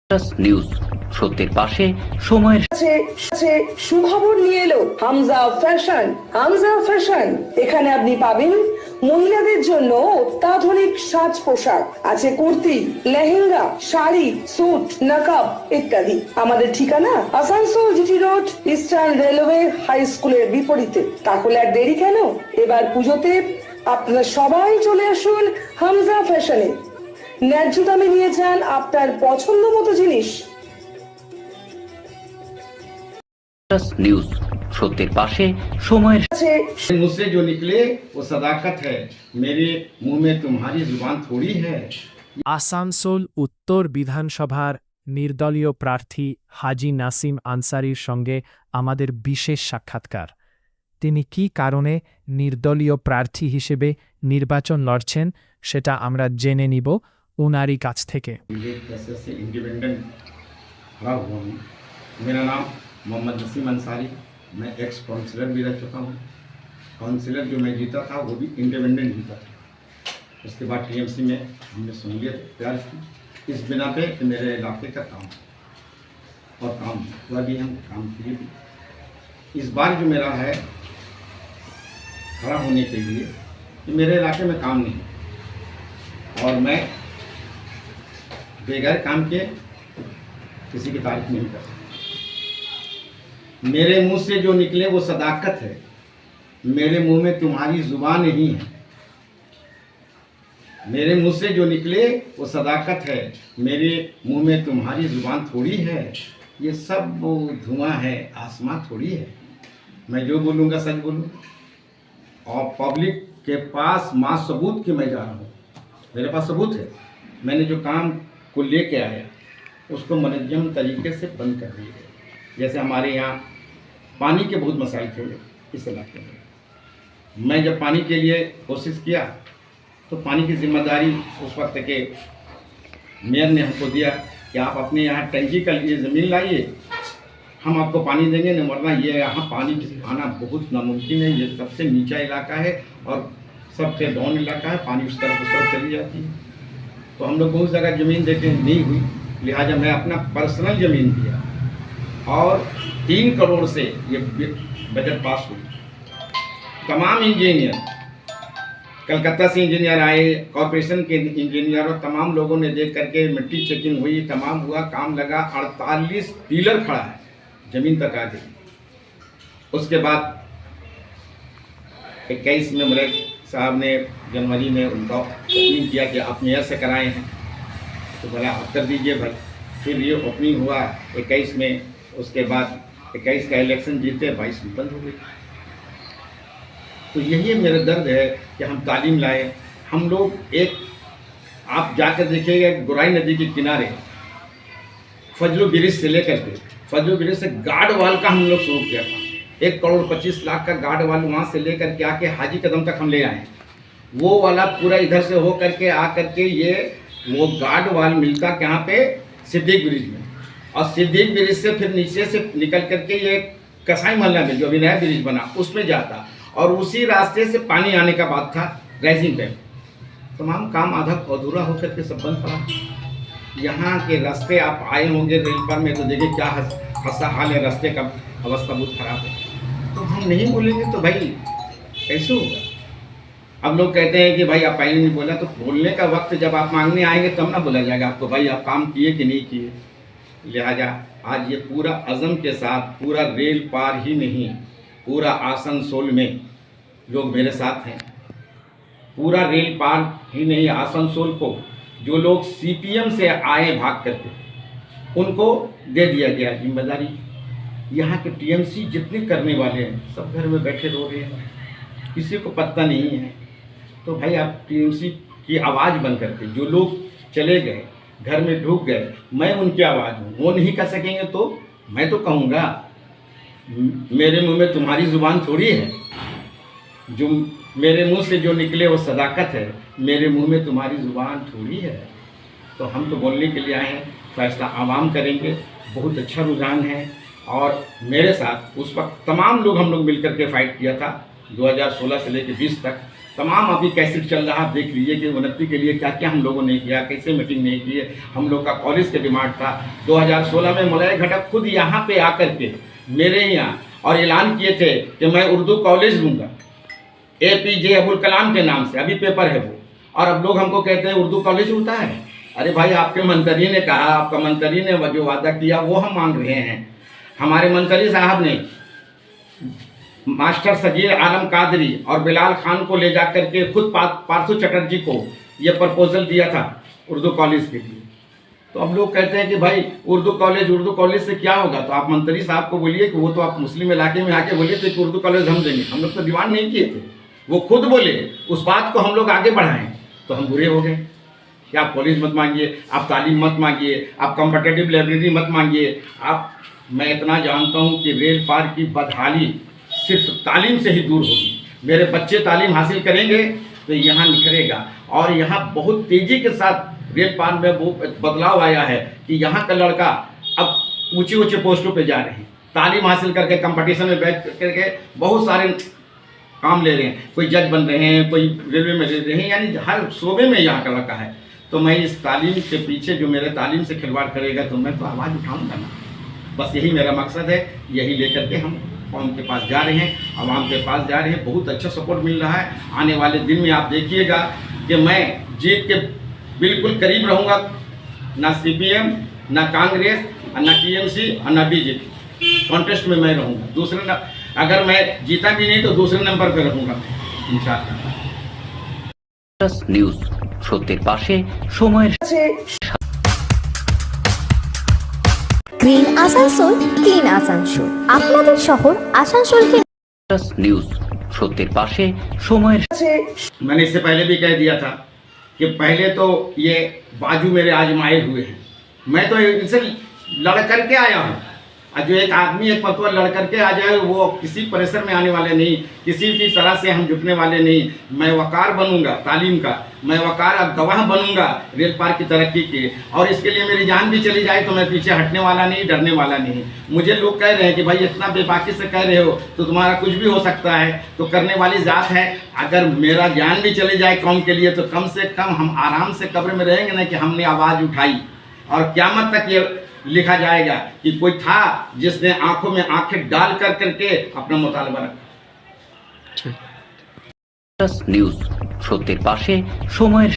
News সত্যের পাশে সময়ের সাথে সুখবর নিয়ে এলো হামজা ফ্যাশন। এখানে আপনি পাবেন মহিলাদের জন্য অত্যাধুনিক সাজ পোশাক, আছে কুর্তি, লেহেঙ্গা, শাড়ি, স্যুট, নকাব ইত্যাদি। আমাদের ঠিকানা Asansol GT road, Eastern Railway high স্কুলের বিপরীতে। তাহলে আর দেরি কেন, এবার পুজোতে আপনারা সবাই চলে আসুন হামজা ফ্যাশনে। ন্যায্য দামে নিয়ে যান আপনার পছন্দ মতো জিনিস। নিউজ সত্যের পাশে সময়ের मुझसे जो निकले वो सदाकत है, मेरे मुंह में तुम्हारी जुबान थोड़ी है। আসানসোল উত্তর বিধানসভার নির্দলীয় প্রার্থী হাজী নাসিম আনসারীর সঙ্গে আমাদের বিশেষ সাক্ষাৎকার। তিনি কি কারণে নির্দলীয় প্রার্থী হিসেবে নির্বাচন লড়ছেন সেটা আমরা জেনে নিব উনারই কাছ থেকে। इंडिपेंडेंट खड़ा हुआ हूँ। मेरा नाम मोहम्मद नसीम अंसारी, मैं एक्स काउंसिलर भी रह चुका हूँ। काउंसिलर जो मैं जीता था वो भी इंडिपेंडेंट जीता था। उसके बाद टीएमसी में हमने सहूलियत तैयार की, इस बिना पे कि मेरे इलाके का काम और काम हुआ भी, हम काम किए भी। इस बार जो मेरा है खड़ा होने के लिए कि मेरे इलाके में काम नहीं और मैं बेगैर काम के किसी की तारीफ नहीं कर सकता। मेरे मुंह से जो निकले वो सदाकत है, मेरे मुंह में तुम्हारी जुबान नहीं है। मेरे मुंह से जो निकले वो सदाकत है, मेरे मुंह में तुम्हारी जुबान थोड़ी है। ये सब वो धुआं है, आसमां थोड़ी है। मैं जो बोलूँगा सच बोलूँगा और पब्लिक के पास माँ सबूत कि मैं जा रहा हूँ। मेरे पास सबूत है। मैंने जो काम को लेके आया उसको मनोरंजन तरीके से बंद कर दिए गए। जैसे हमारे यहाँ पानी के बहुत मसाइल थे इस इलाके में। मैं जब पानी के लिए कोशिश किया तो पानी की जिम्मेदारी उस वक्त के मेयर ने हमको दिया कि आप अपने यहाँ टंकी का लिए ज़मीन लाइए, हम आपको पानी देंगे, न वरना ये यहाँ पानी आना बहुत नामुमकिन है। ये सबसे नीचा इलाका है और सबसे डाउन इलाका है, पानी उस तरफ चली जाती है। तो हम लोग बहुत जगह ज़मीन देके नहीं हुई, लिहाजा मैं अपना पर्सनल ज़मीन दिया और 3 करोड़ से ये बजट पास हुई। तमाम इंजीनियर, कलकत्ता से इंजीनियर आए, कॉरपोरेशन के इंजीनियर और तमाम लोगों ने देख करके मिट्टी चेकिंग हुई, तमाम हुआ, काम लगा। 48 पिलर खड़ा है, ज़मीन तक आ गई। उसके बाद 21 में मलिक साहब ने जनवरी में उनका ओपनिंग किया कि आप मेयर से कराए हैं, तो बोला आप कर दीजिए भाई। फिर ये ओपनिंग हुआ 21 में, उसके बाद 21 का इलेक्शन जीते, 22 में बंद हो गई। तो यही मेरा दर्द है कि हम तालीम लाए। हम लोग एक, आप जाकर देखिएगा गुराई नदी के किनारे फजलो ब्रिज से लेकर के फजलो ब्रिज से गार्ड वाल का हम लोग शुरू किया था। 1 करोड़ 25 लाख का गार्ड वाल वहाँ से लेकर के आके हाजी कदम तक हम ले आए। वो वाला पूरा इधर से हो करके आ करके ये वो गार्ड वाल मिलता कहाँ पे, सिद्दीक ब्रिज में, और सिद्दीक ब्रिज से फिर नीचे से निकल करके ये कसाई महल्ला में जो अभी नया ब्रिज बना उसमें जाता, और उसी रास्ते से पानी आने का बात था राइजिंग टाइम। तमाम काम आधा अधूरा होकर के सब बंद पड़ा। यहाँ के रास्ते आप आए होंगे रेल पर में तो देखिए क्या हंसा हाल है, रास्ते का अवस्था बहुत खराब है। तो हम नहीं बोलेंगे तो भाई कैसे होगा। अब लोग कहते हैं कि भाई आप पहले नहीं बोला, तो बोलने का वक्त जब आप मांगने आएंगे तब ना बोला जाएगा आपको भाई आप काम किए कि नहीं किए। लिहाजा आज ये पूरा अज़म के साथ, पूरा रेल पार ही नहीं, पूरा आसनसोल में लोग मेरे साथ हैं। पूरा रेल पार ही नहीं, आसनसोल को जो लोग सीपीएम से आए भाग करके उनको दे दिया गया जिम्मेदारी। यहाँ के टीएमसी जितने करने वाले हैं सब घर में बैठे रो रहे हैं, किसी को पता नहीं है। तो भाई आप टीएमसी की आवाज़ बन करके, जो लोग चले गए घर में ढूक गए, मैं उनकी आवाज़ हूँ, वो नहीं कर सकेंगे तो मैं तो कहूँगा मेरे मुंह में तुम्हारी ज़ुबान थोड़ी है। जो मेरे मुंह से जो निकले वो सदाकत है, मेरे मुंह में तुम्हारी ज़ुबान थोड़ी है। तो हम तो बोलने के लिए आए हैं, फैसला आवाम करेंगे। बहुत अच्छा रुझान है और मेरे साथ उस वक्त तमाम लोग हम लोग मिलकर के फाइट किया था 2016 से लेकर 20 तक। तमाम अभी कैसे चल रहा आप देख लीजिए कि उन्नति के लिए क्या क्या हम लोगों ने किया, कैसे मीटिंग नहीं की है। हम लोग का कॉलेज का डिमांड था 2016 में मलय घटक खुद यहाँ पे आकर के मेरे यहाँ और ऐलान किए थे कि मैं उर्दू कॉलेज दूंगा APJ अबुल कलाम के नाम से, अभी पेपर है वो। और अब लोग हमको कहते हैं उर्दू कॉलेज होता है। अरे भाई आपके मंत्री ने कहा, आपका मंत्री ने जो वादा किया वो हम मांग रहे हैं। हमारे मंत्री साहब ने मास्टर सगीर आलम कादरी और बिलाल खान को ले जाकर के खुद पार्थु चटर्जी को ये प्रपोजल दिया था उर्दू कॉलेज के लिए। तो अब लोग कहते हैं कि भाई उर्दू कॉलेज से क्या होगा। तो आप मंत्री साहब को बोलिए कि वो तो आप मुस्लिम इलाके में आके बोलिए थे कि उर्दू कॉलेज हम देंगे। हम लोग तो डिमांड नहीं किए थे, वो खुद बोले, उस बात को हम लोग आगे बढ़ाएं तो हम बुरे हो गए कि आप कॉलेज मत मांगिए, आप तालीम मत मांगिए, आप कॉम्पिटिटिव लाइब्रेरी मत मांगिए। मैं इतना जानता हूँ कि रेल पार की बदहाली सिर्फ तालीम से ही दूर होगी। मेरे बच्चे तालीम हासिल करेंगे तो यहाँ निखरेगा। और यहाँ बहुत तेज़ी के साथ रेल पार में वो बदलाव आया है कि यहाँ का लड़का अब ऊंचे ऊंचे पोस्टों पे जा रहे हैं, तालीम हासिल करके कंपटीशन में बैठ करके बहुत सारे काम ले रहे हैं। कोई जज बन रहे हैं, कोई रेलवे में ले रहे हैं, यानी हर शोबे में यहाँ का लड़का है। तो मैं इस तालीम के पीछे जो मेरे तालीम से खिलवाड़ करेगा तो मैं तो आवाज़ उठाऊंगा ना। बस यही मेरा मकसद है, यही लेकर के हम कौम के पास जा रहे हैं, आवाम के पास जा रहे हैं। बहुत अच्छा सपोर्ट मिल रहा है। आने वाले दिन में आप देखिएगा कि मैं जीत के बिल्कुल करीब रहूँगा। ना CPM, ना कांग्रेस, ना TMC और ना BJP कॉन्टेस्ट में मैं रहूँगा। दूसरे अगर मैं जीता भी नहीं तो दूसरे नंबर पर रहूँगा इंशाअल्लाह। নিউজ সত্যের পাশে সময়ের গ্রিন আসানসোল ক্লিন আসানসোল আপনাদের শহর আসানসোলকে নিউজ সত্যের পাশে সময়ের मैंने इससे पहले भी कह दिया था कि पहले तो ये बाजू मेरे आजमाए हुए हैं। मैं तो इनसे लड़ करके आया हूँ। और जो एक आदमी एक पतवा लड़ करके आ जाए वो किसी प्रेशर में आने वाले नहीं, किसी भी तरह से हम झुकने वाले नहीं। मैं वकार बनूंगा तालीम का, मैं वकार गवाह बनूंगा रेल पार की तरक्की के। और इसके लिए मेरी जान भी चली जाए तो मैं पीछे हटने वाला नहीं, डरने वाला नहीं। मुझे लोग कह रहे हैं कि भाई इतना बेबाकी से कह रहे हो तो तुम्हारा कुछ भी हो सकता है। तो करने वाली जात है। अगर मेरा जान भी चली जाए कौम के लिए तो कम से कम हम आराम से कब्र में रहेंगे ना कि हमने आवाज़ उठाई। और क़यामत तक ये लिखा जाएगा कि कोई था जिसने आंखों में आंखें डाल कर करके अपना मुतालबा रखा। নিউজ সত্যের পাশে সময়ের